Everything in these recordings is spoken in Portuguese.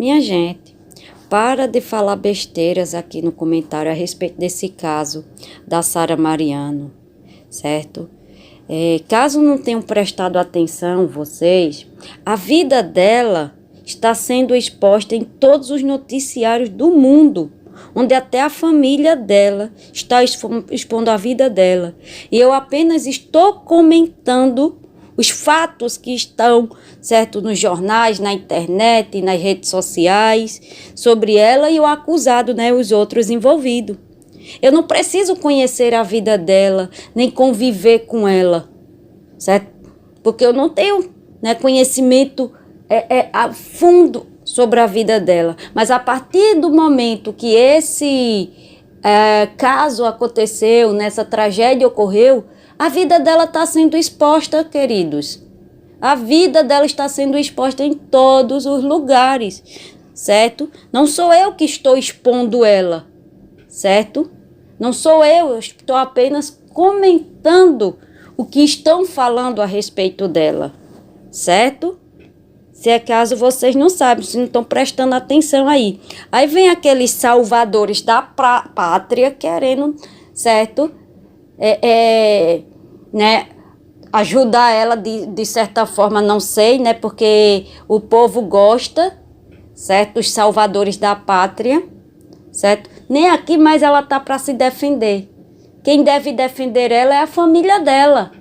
Minha gente, para de falar besteiras aqui no comentário a respeito desse caso da Sara Mariano, certo? Caso não tenham prestado atenção vocês, a vida dela está sendo exposta em todos os noticiários do mundo, onde até a família dela está expondo a vida dela. E eu apenas estou comentando os fatos que estão, certo, nos jornais, na internet, nas redes sociais, sobre ela e o acusado, né, os outros envolvidos. Eu não preciso conhecer a vida dela, nem conviver com ela, certo? Porque eu não tenho, né, conhecimento a fundo sobre a vida dela. Mas a partir do momento que esse caso aconteceu, nessa tragédia ocorreu, a vida dela está sendo exposta, queridos. A vida dela está sendo exposta em todos os lugares, certo? Não sou eu que estou expondo ela, certo? Não sou eu estou apenas comentando o que estão falando a respeito dela, certo? Se é caso vocês não sabem, se não estão prestando atenção aí. Aí vem aqueles salvadores da pátria querendo, certo? Né? Ajudar ela de certa forma, não sei, né? Porque o povo gosta, certo? Os salvadores da pátria, certo? Nem aqui mais ela tá para se defender. Quem deve defender ela é a família dela,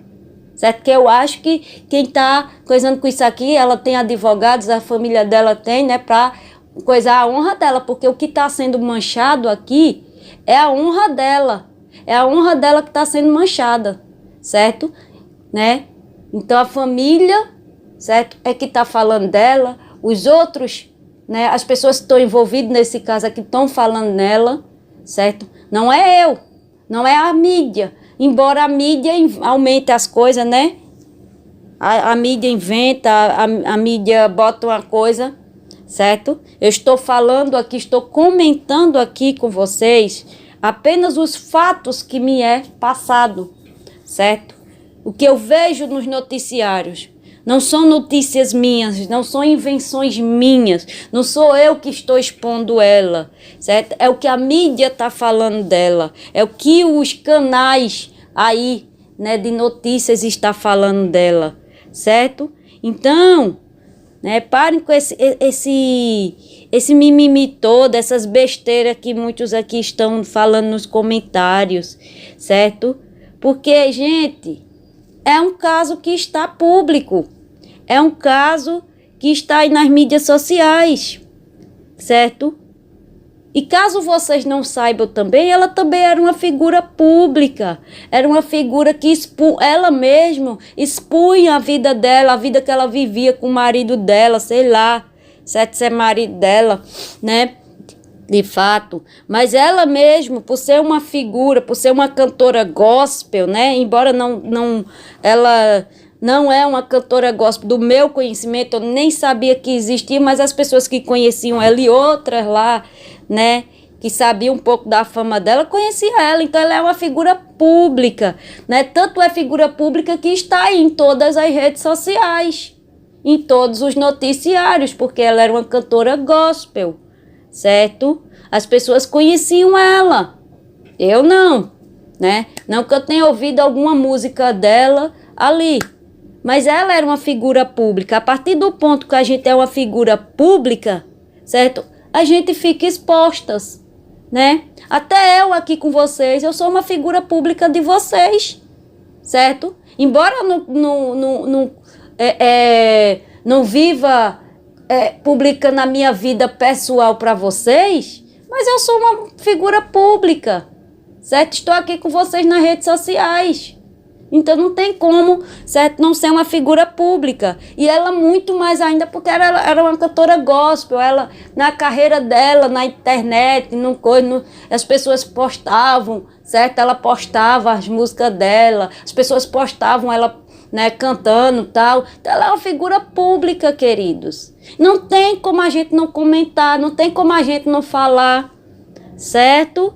certo? Que eu acho que quem tá coisando com isso aqui, ela tem advogados, a família dela tem, né? Para coisar a honra dela, porque o que está sendo manchado aqui é a honra dela. É a honra dela que está sendo manchada, certo? Né? Então a família, certo? É que está falando dela, os outros, né? As pessoas que estão envolvidas nesse caso aqui estão falando nela, certo? Não é eu, não é a mídia. Embora a mídia aumente as coisas, né? A mídia inventa, a mídia bota uma coisa, certo? Eu estou falando aqui, estou comentando aqui com vocês apenas os fatos que me é passado, certo? O que eu vejo nos noticiários. Não são notícias minhas, não são invenções minhas, não sou eu que estou expondo ela, certo? É o que a mídia está falando dela, é o que os canais aí, né, de notícias está falando dela, certo? Então, né, parem com esse mimimi todo, essas besteiras que muitos aqui estão falando nos comentários, certo? Porque, gente, é um caso que está público, é um caso que está aí nas mídias sociais, certo? E caso vocês não saibam também, ela também era uma figura pública, era uma figura que ela mesma expunha a vida dela, a vida que ela vivia com o marido dela, sei lá, certo? Se é marido dela, né? De fato, mas ela mesmo, por ser uma figura, por ser uma cantora gospel, né? Embora ela não é uma cantora gospel do meu conhecimento, eu nem sabia que existia, mas as pessoas que conheciam ela e outras lá, né? Que sabiam um pouco da fama dela, conheciam ela, então ela é uma figura pública, né? Tanto é figura pública que está aí em todas as redes sociais, em todos os noticiários, porque ela era uma cantora gospel, certo? As pessoas conheciam ela, eu não, né? Não que eu tenha ouvido alguma música dela ali, mas ela era uma figura pública. A partir do ponto que a gente é uma figura pública, certo? A gente fica expostas, né? Até eu aqui com vocês, eu sou uma figura pública de vocês, certo? Embora eu não viva publicando a minha vida pessoal para vocês, mas eu sou uma figura pública, certo? Estou aqui com vocês nas redes sociais. Então não tem como, certo, não ser uma figura pública. E ela muito mais ainda, porque ela era uma cantora gospel. Ela, na carreira dela, na internet, as pessoas postavam, certo? Ela postava as músicas dela, as pessoas postavam ela, né, cantando e tal. Então ela é uma figura pública, queridos. Não tem como a gente não comentar, não tem como a gente não falar, certo?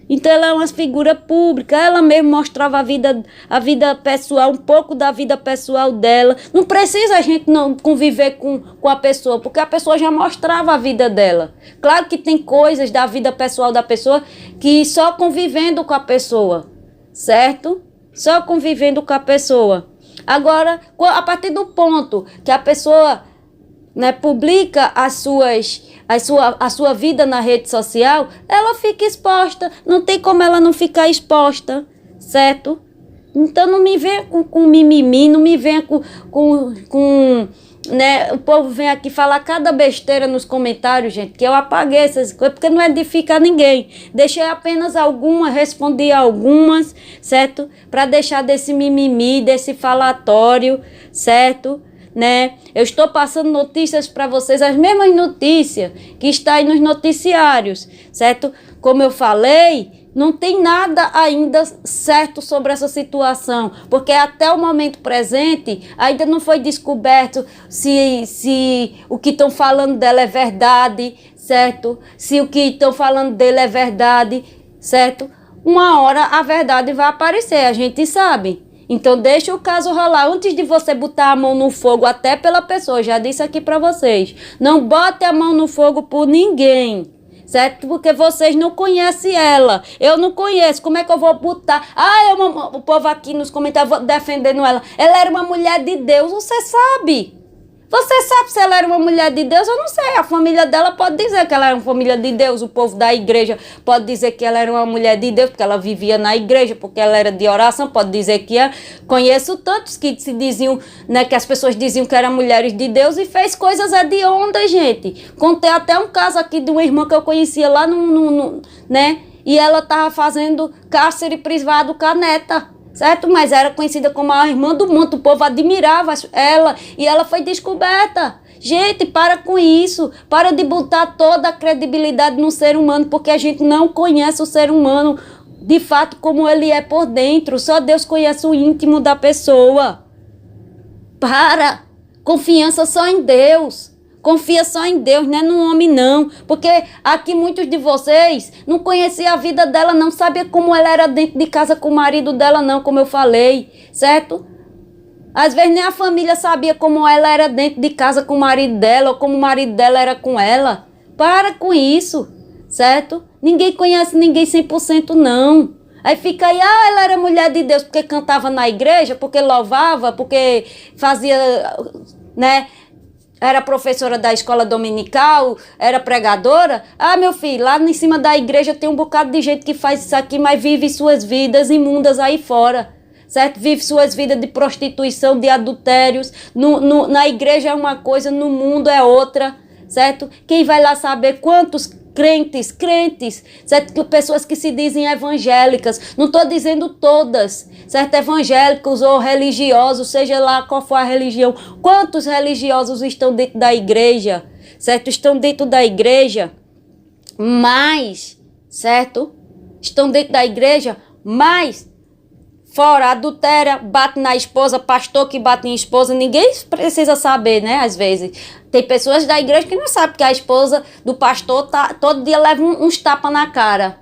Então ela é uma figura pública, ela mesmo mostrava a vida pessoal, um pouco da vida pessoal dela. Não precisa a gente não conviver com a pessoa, porque a pessoa já mostrava a vida dela. Claro que tem coisas da vida pessoal da pessoa que só convivendo com a pessoa, certo? Só convivendo com a pessoa. Agora, a partir do ponto que a pessoa, né, publica a sua vida na rede social, ela fica exposta. Não tem como ela não ficar exposta, certo? Então não me venha com mimimi, não me venha né, o povo vem aqui falar cada besteira nos comentários, gente, que eu apaguei essas coisas, porque não edifica ninguém. Deixei apenas algumas, respondi algumas, certo? Para deixar desse mimimi, desse falatório, certo? Né? Eu estou passando notícias para vocês, as mesmas notícias que estão aí nos noticiários, certo? Como eu falei, não tem nada ainda certo sobre essa situação, porque até o momento presente ainda não foi descoberto se o que estão falando dela é verdade, certo? Se o que estão falando dele é verdade, certo? Uma hora a verdade vai aparecer, a gente sabe. Então deixa o caso rolar antes de você botar a mão no fogo até pela pessoa. Já disse aqui para vocês, não bote a mão no fogo por ninguém, certo? Porque vocês não conhecem ela. Eu não conheço. Como é que eu vou botar? O povo aqui nos comentários defendendo ela. Ela era uma mulher de Deus. Você sabe? Você sabe se ela era uma mulher de Deus? Eu não sei. A família dela pode dizer que ela era uma família de Deus. O povo da igreja pode dizer que ela era uma mulher de Deus, porque ela vivia na igreja, porque ela era de oração. Pode dizer que é. Conheço tantos que se diziam, né, que as pessoas diziam que eram mulheres de Deus e fez coisas hediondas, gente. Contei até um caso aqui de uma irmã que eu conhecia lá né? E ela tava fazendo cárcere privado com a neta. Certo? Mas era conhecida como a irmã do manto, o povo admirava ela e ela foi descoberta. Gente, para com isso, para de botar toda a credibilidade no ser humano, porque a gente não conhece o ser humano de fato como ele é por dentro, só Deus conhece o íntimo da pessoa. Para, confiança só em Deus. Confia só em Deus, não é no homem não. Porque aqui muitos de vocês não conheciam a vida dela, não sabia como ela era dentro de casa com o marido dela não, como eu falei, certo? Às vezes nem a família sabia como ela era dentro de casa com o marido dela, ou como o marido dela era com ela. Para com isso, certo? Ninguém conhece ninguém 100% não. Aí fica aí, ela era mulher de Deus porque cantava na igreja, porque louvava, porque fazia, né? Era professora da escola dominical, era pregadora. Meu filho, lá em cima da igreja tem um bocado de gente que faz isso aqui, mas vive suas vidas imundas aí fora, certo? Vive suas vidas de prostituição, de adultérios. Na igreja é uma coisa, no mundo é outra, certo? Quem vai lá saber quantos crentes, certo? Pessoas que se dizem evangélicas, não estou dizendo todas, certo? Evangélicos ou religiosos, seja lá qual for a religião, quantos religiosos estão dentro da igreja, certo? Estão dentro da igreja, mas, certo? Estão dentro da igreja, mas fora, adultéria, bate na esposa, pastor que bate em esposa, ninguém precisa saber, né, às vezes. Tem pessoas da igreja que não sabem que a esposa do pastor todo dia leva uns tapas na cara,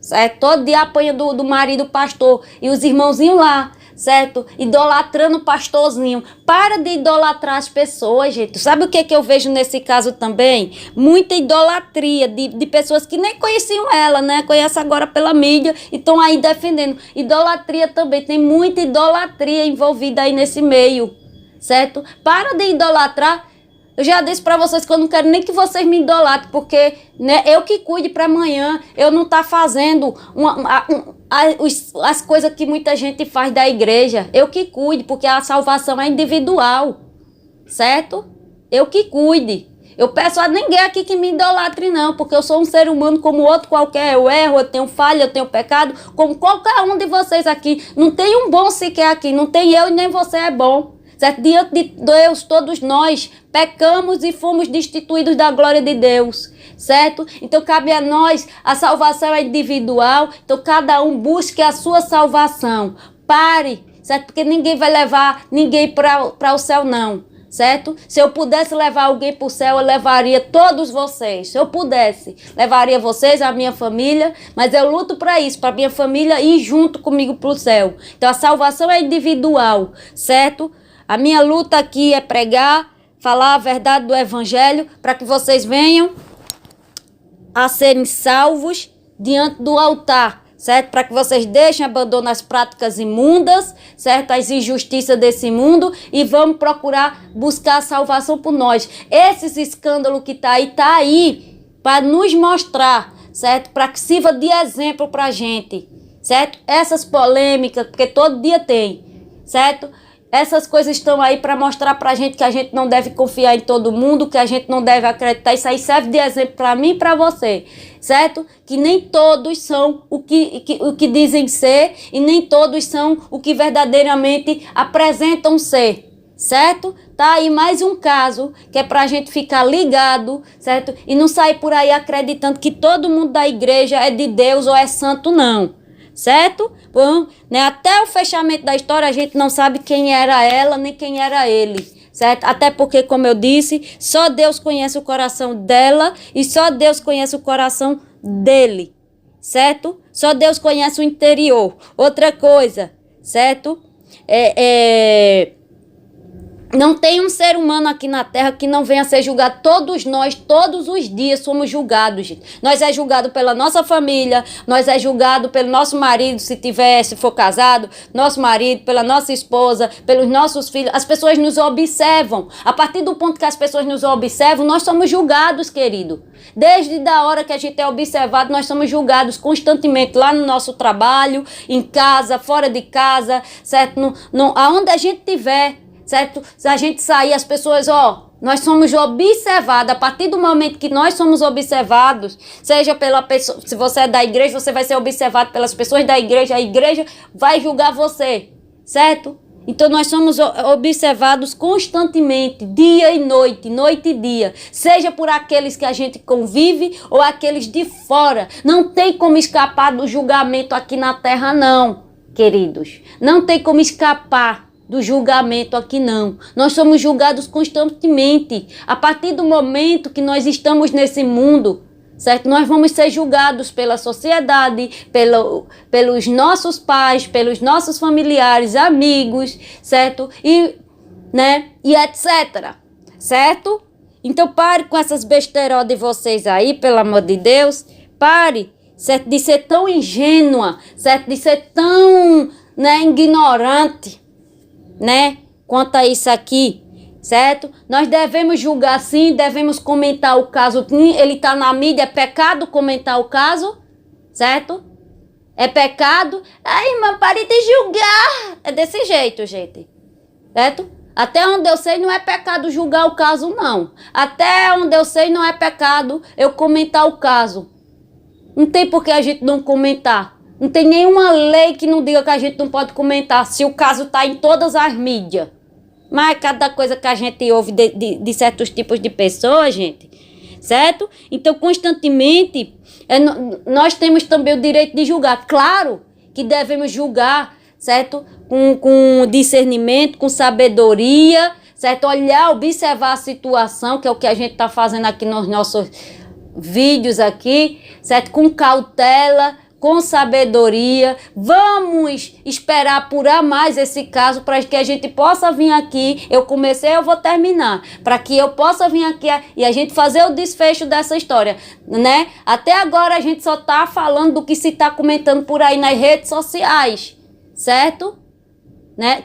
certo? Todo dia apanha do marido pastor e os irmãozinhos lá, certo? Idolatrando o pastorzinho. Para de idolatrar as pessoas, gente. Sabe o que eu vejo nesse caso também? Muita idolatria de pessoas que nem conheciam ela, né? Conhecem agora pela mídia e estão aí defendendo. Idolatria também. Tem muita idolatria envolvida aí nesse meio, certo? Para de idolatrar. Eu já disse para vocês que eu não quero nem que vocês me idolatrem, porque, né, eu que cuide para amanhã eu não tá fazendo as coisas que muita gente faz da igreja. Eu que cuide, porque a salvação é individual, certo? Eu que cuide. Eu peço a ninguém aqui que me idolatre não, porque eu sou um ser humano como outro qualquer. Eu erro, eu tenho falha, eu tenho pecado, como qualquer um de vocês aqui. Não tem um bom sequer aqui, não tem eu e nem você é bom. Certo? Diante de Deus, todos nós pecamos e fomos destituídos da glória de Deus, certo? Então cabe a nós, a salvação é individual, então cada um busque a sua salvação. Pare, certo? Porque ninguém vai levar ninguém para o céu, não. certo? Se eu pudesse levar alguém para o céu, eu levaria todos vocês. Se eu pudesse, levaria vocês, a minha família, mas eu luto para isso, para minha família ir junto comigo para o céu. Então a salvação é individual, certo? A minha luta aqui é pregar, falar a verdade do evangelho, para que vocês venham a serem salvos diante do altar, certo? Para que vocês deixem, abandonar as práticas imundas, certo? As injustiças desse mundo e vamos procurar buscar a salvação por nós. Esse escândalo que tá aí para nos mostrar, certo? Para que sirva de exemplo para a gente, certo? Essas polêmicas, porque todo dia tem, certo? Essas coisas estão aí para mostrar pra gente que a gente não deve confiar em todo mundo, que a gente não deve acreditar. Isso aí serve de exemplo para mim e para você, certo? Que nem todos são o que dizem ser e nem todos são o que verdadeiramente apresentam ser, certo? Tá aí mais um caso que é pra gente ficar ligado, certo? E não sair por aí acreditando que todo mundo da igreja é de Deus ou é santo, não. Certo? Bom, né? Até o fechamento da história a gente não sabe quem era ela nem quem era ele, certo? Até porque, como eu disse, só Deus conhece o coração dela e só Deus conhece o coração dele, certo? Só Deus conhece o interior. Outra coisa, certo? Não tem um ser humano aqui na terra que não venha a ser julgado. Todos nós, todos os dias, somos julgados, gente. Nós é julgado pela nossa família, nós é julgado pelo nosse marido, se for casado, nosso marido, pela nossa esposa, pelos nossos filhos. As pessoas nos observam. A partir do ponto que as pessoas nos observam, nós somos julgados, querido. Desde a hora que a gente é observado, nós somos julgados constantemente lá no nosso trabalho, em casa, fora de casa, certo? Aonde a gente tiver, certo? Se a gente sair, as pessoas, nós somos observados. A partir do momento que nós somos observados, seja pela pessoa, se você é da igreja, você vai ser observado pelas pessoas da igreja, a igreja vai julgar você, certo? Então nós somos observados constantemente, dia e noite, noite e dia, seja por aqueles que a gente convive ou aqueles de fora. Não tem como escapar do julgamento aqui na terra, não, queridos. Não tem como escapar do julgamento aqui, não. Nós somos julgados constantemente. A partir do momento que nós estamos nesse mundo, certo? Nós vamos ser julgados pela sociedade, pelos nossos pais, pelos nossos familiares, amigos, certo? E etc, certo? Então pare com essas besteiras de vocês aí, pelo amor de Deus. Pare, certo? De ser tão ingênua, certo? De ser tão, ignorante, quanto a isso aqui, certo? Nós devemos julgar sim, devemos comentar o caso. Ele está na mídia, é pecado comentar o caso, certo? É pecado. Ai, irmã, pare de julgar. É desse jeito, gente, certo? Até onde eu sei, não é pecado julgar o caso, não. Até onde eu sei, não é pecado eu comentar o caso. Não tem por que a gente não comentar. Não tem nenhuma lei que não diga que a gente não pode comentar se o caso está em todas as mídias. Mas cada coisa que a gente ouve de certos tipos de pessoas, gente, certo? Então, constantemente, nós temos também o direito de julgar. Claro que devemos julgar, certo? Com discernimento, com sabedoria, certo? Olhar, observar a situação, que é o que a gente está fazendo aqui nos nossos vídeos aqui, certo? Com cautela, com sabedoria. Vamos esperar apurar mais esse caso para que a gente possa vir aqui. Eu comecei, eu vou terminar. Para que eu possa vir aqui e a gente fazer o desfecho dessa história, Até agora a gente só está falando do que se está comentando por aí nas redes sociais, certo?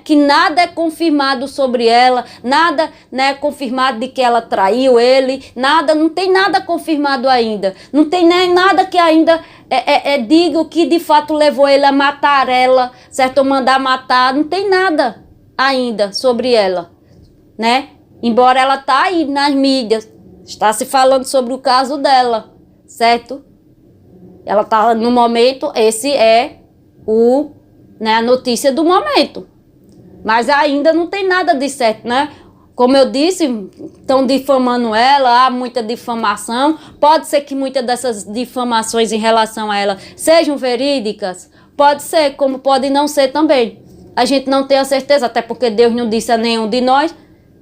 Que nada é confirmado sobre ela, nada é confirmado de que ela traiu ele, não tem nada confirmado ainda. Não tem nem nada que ainda diga o que de fato levou ele a matar ela, certo? Ou mandar matar, não tem nada ainda sobre ela, Embora ela tá aí nas mídias, está se falando sobre o caso dela, certo? Ela tá no momento, esse é a notícia do momento. Mas ainda não tem nada de certo, Como eu disse, estão difamando ela, há muita difamação. Pode ser que muitas dessas difamações em relação a ela sejam verídicas. Pode ser, como pode não ser também. A gente não tem a certeza, até porque Deus não disse a nenhum de nós,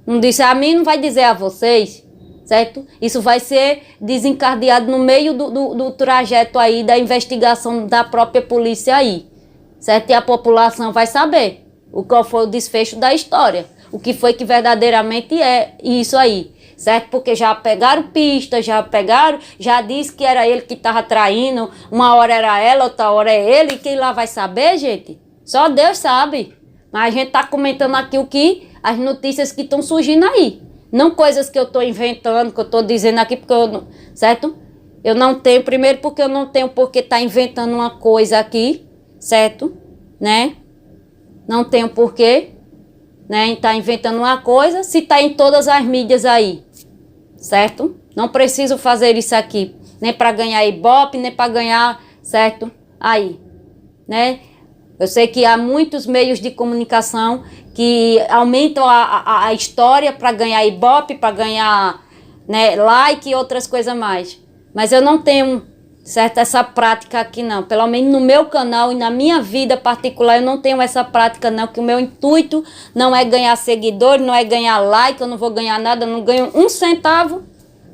Não disse a mim, não vai dizer a vocês, certo? Isso vai ser desencadeado no meio do trajeto aí da investigação da própria polícia aí, certo? E a população vai saber qual foi o desfecho da história, o que foi que verdadeiramente é isso aí, certo? Porque já pegaram pista, já disse que era ele que estava traindo, uma hora era ela, outra hora é ele, e quem lá vai saber, gente? Só Deus sabe. Mas a gente tá comentando aqui as notícias que estão surgindo aí. Não coisas que eu tô inventando, que eu tô dizendo aqui, porque eu não, certo? Eu não tenho, primeiro porque eu não tenho porque tá inventando uma coisa aqui, certo? Né? Não tenho porquê, né? Tá inventando uma coisa, se tá em todas as mídias aí, certo? Não preciso fazer isso aqui, nem para ganhar Ibope, nem para ganhar, certo? Aí, né? Eu sei que há muitos meios de comunicação que aumentam a história para ganhar Ibope, para ganhar, né, like e outras coisas mais. Mas eu não tenho, certo, essa prática aqui não. Pelo menos no meu canal e na minha vida particular eu não tenho essa prática não, que o meu intuito não é ganhar seguidores, não é ganhar like, eu não vou ganhar nada, eu não ganho um centavo,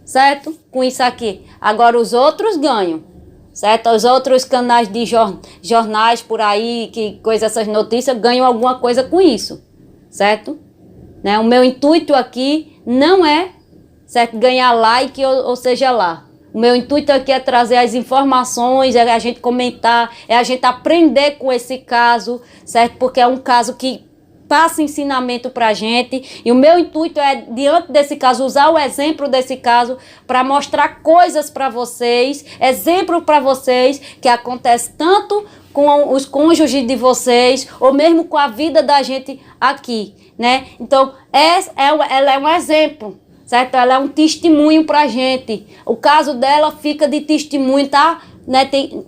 certo? Com isso aqui. Agora os outros ganham. Certo? Os outros canais de jornais por aí, que coisa essas notícias, ganham alguma coisa com isso, certo? Né? O meu intuito aqui não é, certo, ganhar like ou seja lá. O meu intuito aqui é trazer as informações, é a gente comentar, é a gente aprender com esse caso, certo? Porque é um caso que passa ensinamento pra gente, e o meu intuito é, diante desse caso, usar o exemplo desse caso para mostrar coisas para vocês, exemplo para vocês, que acontece tanto com os cônjuges de vocês, ou mesmo com a vida da gente aqui, né? Então, ela é um exemplo, certo? Ela é um testemunho pra gente. O caso dela fica de testemunho, tá? Né,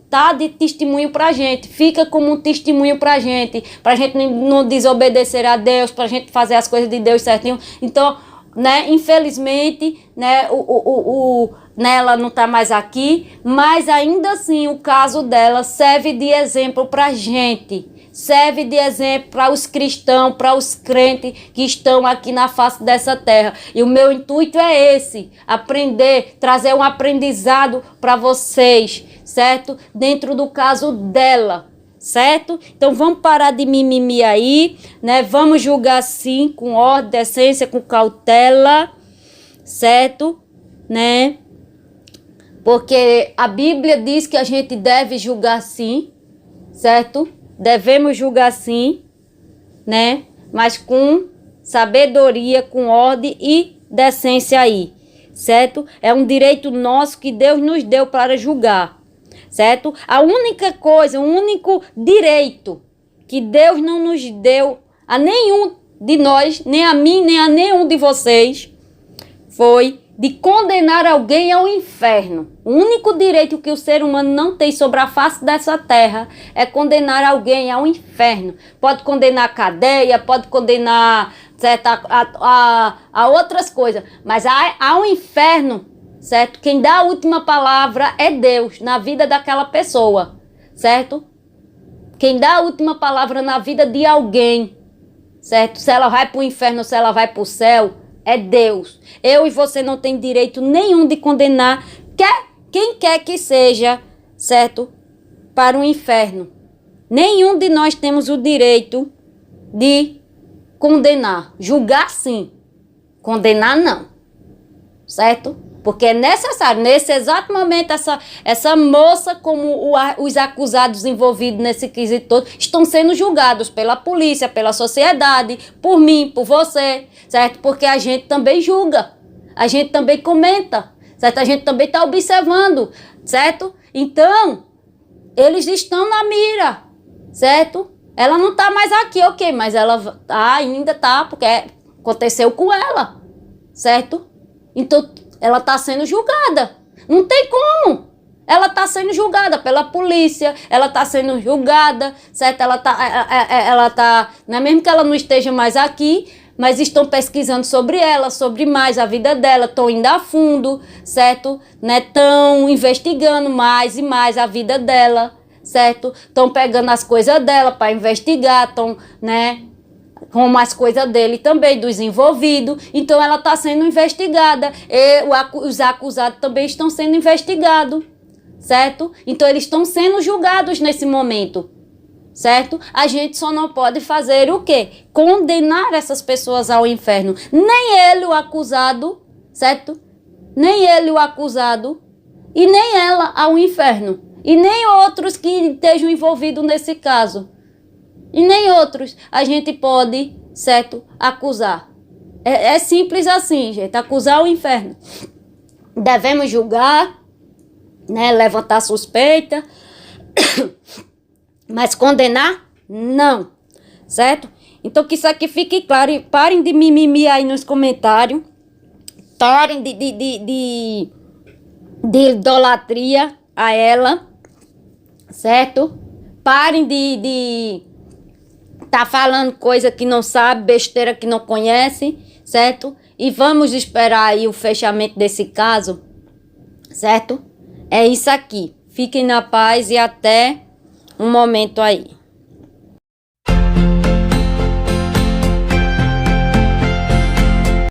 tá de testemunho pra gente, fica como um testemunho pra gente não desobedecer a Deus, pra gente fazer as coisas de Deus certinho. Então, né, infelizmente, né, né, ela não tá mais aqui, mas ainda assim o caso dela serve de exemplo pra gente. Serve de exemplo para os cristãos, para os crentes que estão aqui na face dessa terra. E o meu intuito é esse, aprender, trazer um aprendizado para vocês, certo? Dentro do caso dela, certo? Então vamos parar de mimimi aí, né? Vamos julgar sim, com ordem, decência, com cautela, certo? Né? Porque a Bíblia diz que a gente deve julgar sim, certo? Devemos julgar sim, né? Mas com sabedoria, com ordem e decência aí, certo? É um direito nosso que Deus nos deu para julgar, certo? A única coisa, o único direito que Deus não nos deu a nenhum de nós, nem a mim, nem a nenhum de vocês, foi de condenar alguém ao inferno. O único direito que o ser humano não tem sobre a face dessa terra é condenar alguém ao inferno. Pode condenar a cadeia, pode condenar, certo, a outras coisas, mas ao inferno, certo? Quem dá a última palavra é Deus na vida daquela pessoa, certo? Quem dá a última palavra na vida de alguém, certo? Se ela vai para o inferno, se ela vai para o céu, é Deus. Eu e você não tem direito nenhum de condenar quem quer que seja, certo? Para o inferno. Nenhum de nós temos o direito de condenar. Julgar sim. Condenar não. Certo? Porque é necessário, nesse exato momento, essa moça, como os acusados envolvidos nesse quesito todo, estão sendo julgados pela polícia, pela sociedade, por mim, por você, certo? Porque a gente também julga, a gente também comenta, certo? A gente também está observando, certo? Então, eles estão na mira, certo? Ela não está mais aqui, ok, mas ela ainda tá, porque aconteceu com ela, certo? Então, ela está sendo julgada. Não tem como. Ela está sendo julgada pela polícia, ela está sendo julgada, certo? Ela tá, não é mesmo que ela não esteja mais aqui, mas estão pesquisando sobre ela, sobre mais a vida dela, estão indo a fundo, certo? Né? Estão investigando mais e mais a vida dela, certo? Estão pegando as coisas dela para investigar, estão, né? como as coisas dele também, dos envolvidos. Então, ela está sendo investigada. Os acusados também estão sendo investigados, certo? Então, eles estão sendo julgados nesse momento, certo? A gente só não pode fazer o quê? Condenar essas pessoas ao inferno. Nem ele, o acusado, certo? Nem ele, o acusado, e nem ela ao inferno. E nem outros que estejam envolvidos nesse caso. E nem outros a gente pode, certo, acusar. É simples assim, gente, acusar o inferno. Devemos julgar, né, levantar suspeita, mas condenar, não, certo? Então que isso aqui fique claro e parem de mimimi aí nos comentários, parem de idolatria a ela, certo? Parem de tá falando coisa que não sabe, besteira que não conhece, certo? E vamos esperar aí o fechamento desse caso, certo? É isso aqui. Fiquem na paz e até um momento aí.